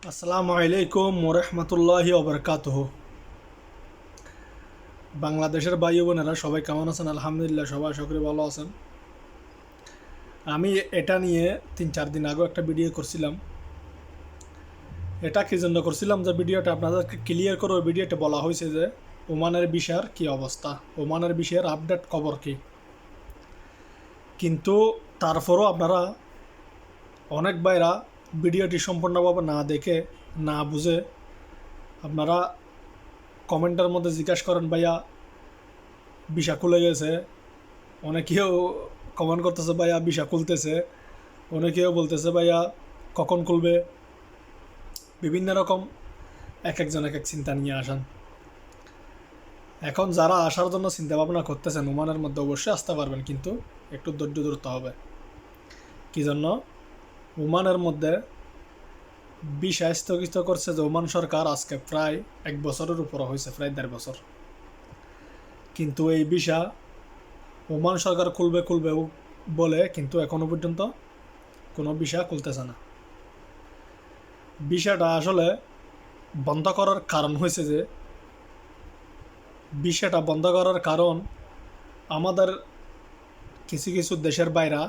আসসালামু আলাইকুম ওরহমতুল্লাহি ওবরকাতুহ। বাংলাদেশের ভাই বোনেরা সবাই কেমন আছেন? আলহামদুলিল্লাহ, সবাই আশা করি ভালো আছেন। আমি এটা নিয়ে 3-4 দিন আগে একটা ভিডিও করছিলাম। এটা কি জন্য করছিলাম যে ভিডিওটা আপনাদেরকে ক্লিয়ার করে ওই ভিডিওতে বলা হয়েছে যে ওমানের বিষয়ের কি অবস্থা, ওমানের বিষয়ের আপডেট খবর কি। কিন্তু তারপরও আপনারা অনেক ভাইরা ভিডিওটি সম্পূর্ণভাবে না দেখে না বুঝে আপনারা কমেন্টের মধ্যে জিজ্ঞাসা করেন, ভাইয়া ভিসা খুলে গেছে। অনেকেও কমেন্ট করতেছে ভাইয়া ভিসা খুলতেছে, অনেকেও বলতেছে ভাইয়া কখন খুলবে। বিভিন্ন রকম এক একজন এক এক চিন্তা নিয়ে আসেন। এখন যারা আসার জন্য চিন্তা ভাবনা করতেছেন ওমানের মধ্যে অবশ্যই আসতে পারবেন, কিন্তু একটু ধৈর্য ধরতে হবে। কি জন্য? ওমানের মধ্যে ভিসা স্থগিত করছে যে ওমান সরকার আজকে প্রায় 1 বছরের উপর হয়েছে, প্রায় 1.5 বছর। কিন্তু এই ভিসা ওমান সরকার খুলবে খুলবে বলে কিন্তু এখনো পর্যন্ত কোনো ভিসা খুলতেছে না। ভিসাটা আসলে বন্ধ করার কারণ হয়েছে যে ভিসাটা বন্ধ করার কারণ আমাদের কিছু কিছু দেশের বাইরা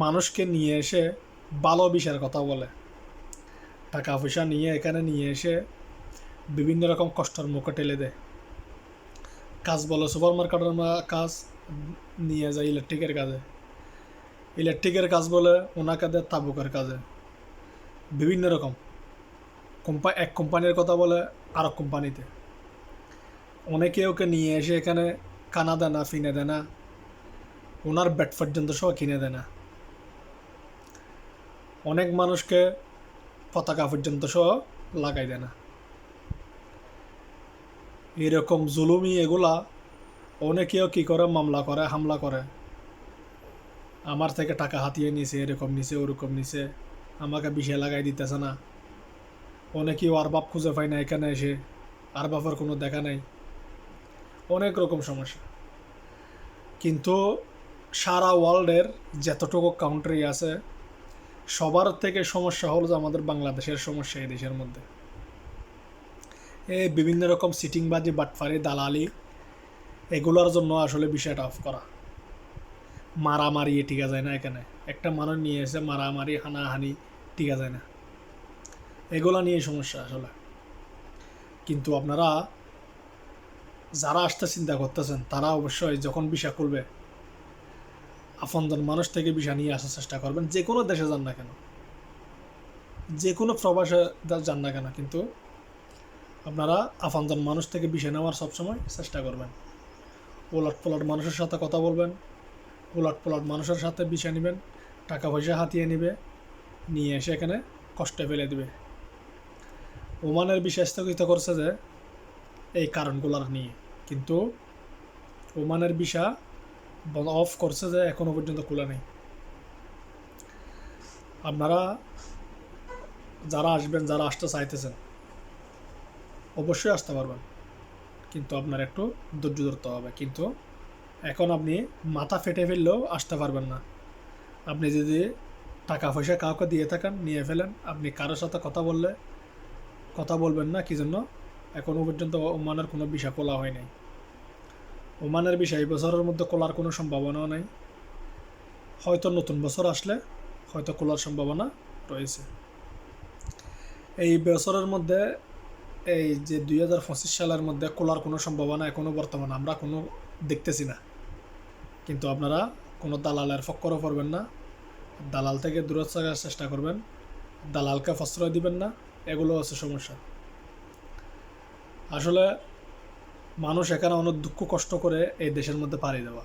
মানুষকে নিয়ে এসে ভালো ভিসার কথা বলে, টাকা পয়সা নিয়ে এখানে নিয়ে এসে বিভিন্ন রকম কষ্টের মুখে ঠেলে দেয়। কাজ বলে সুপার মার্কেটের কাজ নিয়ে যায় ইলেকট্রিকের কাজে, ইলেকট্রিকের কাজ বলে ওনাকে দেয় তাবুকের কাজে। বিভিন্ন রকম এক কোম্পানির কথা বলে আরো কোম্পানিতে। অনেকে ওকে নিয়ে এসে এখানে কানা দেয় না, ফিনে দেয় না, ওনার ব্যাট পর্যন্ত সব কিনে দেয় না। অনেক মানুষকে পতাকা পর্যন্ত সহ লাগাই দেয় না। এরকম জুলুমি এগুলা অনেকেও কি করে, মামলা করে, হামলা করে। আমার থেকে টাকা হাতিয়ে নিছে, এরকম নিছে, ওরকম নিছে, আমাকে বিষে লাগাই দিতেছে না। অনেকেও আর বাপ খুঁজে পায় না এখানে এসে, আর বাপের কোনো দেখা নাই। অনেক রকম সমস্যা। কিন্তু সারা ওয়ার্ল্ডের যতটুকু কান্ট্রি আছে সবার থেকে সমস্যা হলো যে আমাদের বাংলাদেশের সমস্যা এই দেশের মধ্যে। এই বিভিন্ন রকম সিটিংবাজি, বাটফারি, দালালি, এগুলোর জন্য আসলে বিষয়টা অফ করা। মারামারি টিকা যায় না এখানে। একটা মানুষ নিয়ে এসে মারামারি, হানাহানি টিকা যায় না। এগুলা নিয়ে সমস্যা আসলে। কিন্তু আপনারা যারা আসতে চিন্তা করতেছেন তারা অবশ্যই যখন ভিসা করবে আপনজন মানুষ থেকে ভিসা নিয়ে আসার চেষ্টা করবেন। যে কোনো দেশে যান না কেন, যে কোনো প্রবাসে যান না কেন, কিন্তু আপনারা আপনজন মানুষ থেকে ভিসা নেওয়ার সবসময় চেষ্টা করবেন। ওলট পলট মানুষের সাথে কথা বলবেন, ওলট পলট মানুষের সাথে ভিসা নেবেন, টাকা পয়সা হাতিয়ে নিবে, নিয়ে এসে এখানে কষ্টে ফেলে দিবে। ওমানের ভিসা স্থগিত করছে যে এই কারণগুলোর নিয়ে, কিন্তু ওমানের ভিসা অফ করছে যে এখনো পর্যন্ত খোলা নেই। আপনারা যারা আসবেন, যারা আসতে চাইতেছেন অবশ্যই আসতে পারবেন, কিন্তু আপনার একটু ধৈর্য ধরতে হবে। কিন্তু এখন আপনি মাথা ফেটে ফেললেও আসতে পারবেন না। আপনি যদি টাকা পয়সা কাউকে দিয়ে থাকেন, নিয়ে ফেলেন, আপনি কারোর সাথে কথা বলবেন না। কি জন্য? এখনও পর্যন্ত ওমানের কোনো ভিসা খোলা হয় নাই। ওমানের ভিসা এই বছরের মধ্যে খোলার কোনো সম্ভাবনাও নাই। হয়তো নতুন বছর আসলে হয়তো খোলার সম্ভাবনা রয়েছে। এই বছরের মধ্যে, এই যে 2025 সালের মধ্যে খোলার কোনো সম্ভাবনা এখনও বর্তমানে আমরা কোনো দেখতেছি না। কিন্তু আপনারা কোনো দালালের ফক্করও পড়বেন না, দালাল থেকে দূরত্ব থাকার চেষ্টা করবেন, দালালকে প্রশ্রয় দিবেন না। এগুলো হচ্ছে সমস্যা। আসলে মানুষ এখানে অনেক দুঃখ কষ্ট করে এই দেশের মধ্যে পাড়ি দেওয়া।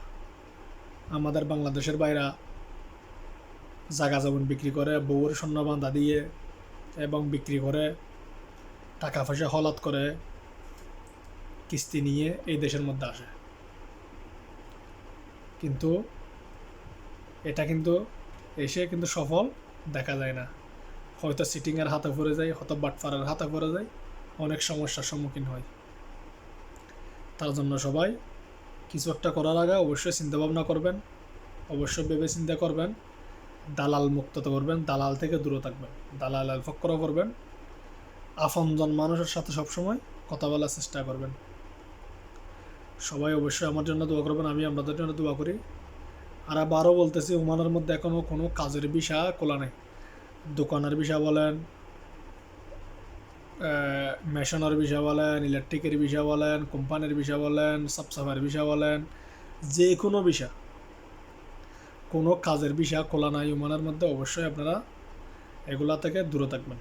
আমাদের বাংলাদেশের বাইরা জাগা জমিন বিক্রি করে, বউর স্বর্ণ বাঁধা দিয়ে এবং বিক্রি করে, টাকা পয়সা হলাত করে, কিস্তি নিয়ে এই দেশের মধ্যে আসে। কিন্তু এটা কিন্তু এসে কিন্তু সফল দেখা যায় না। হয়তো সিটিংয়ের হাতে পড়ে যায়, হয়তো বাটফারের হাতে পড়ে যায়, অনেক সমস্যার সম্মুখীন হয়। তার জন্য সবাই কিছু একটা করার আগে অবশ্যই চিন্তা ভাবনা করবেন, অবশ্যই ভেবে চিন্তা করবেন দালাল মুক্ত করবেন, দালাল থেকে দূরে থাকবেন, দালাল ফক্কর করবেন, আপনজন মানুষের সাথে সবসময় কথা বলার চেষ্টা করবেন। সবাই অবশ্যই আমার জন্য দোয়া করবেন, আমি আপনাদের জন্য দোয়া করি। আর আবারও বলতেছি, ওমানের মধ্যে এখনও কোনো কাজের বিষয় খোলা নেই। দোকানের বিষয় বলেন, মেশনের বিষয় বলেন, ইলেকট্রিকের বিষয় বলেন, কোম্পানির বিষয় বলেন, সাফসাফাইয়ের বিষয় বলেন, যে কোনো বিষয়, কোনো কাজের বিষয় খোলা নাই ওমানের মধ্যে। অবশ্যই আপনারা এগুলা থেকে দূরে থাকবেন।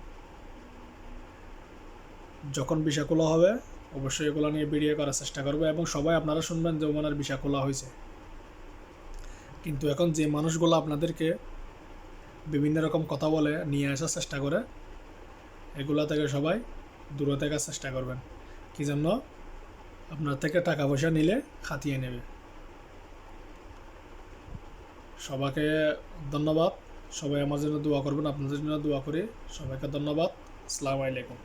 যখন ভিসা খোলা হবে অবশ্যই এগুলো নিয়ে ভিডিও করার চেষ্টা করবো, এবং সবাই আপনারা শুনবেন যে ওমানের ভিসা খোলা হয়েছে। কিন্তু এখন যে মানুষগুলো আপনাদেরকে বিভিন্ন রকম কথা বলে নিয়ে আসার চেষ্টা করে, এগুলা থেকে সবাই দূরে থাকার চেষ্টা করবেন। কি জন্য? আপনার থেকে টাকা পয়সা নিলে খাতিয়ে নেবে। সবাইকে ধন্যবাদ। সবাই আমার জন্য দোয়া করবেন, আপনাদের জন্য দোয়া করি। সবাইকে ধন্যবাদ। আসসালামু আলাইকুম।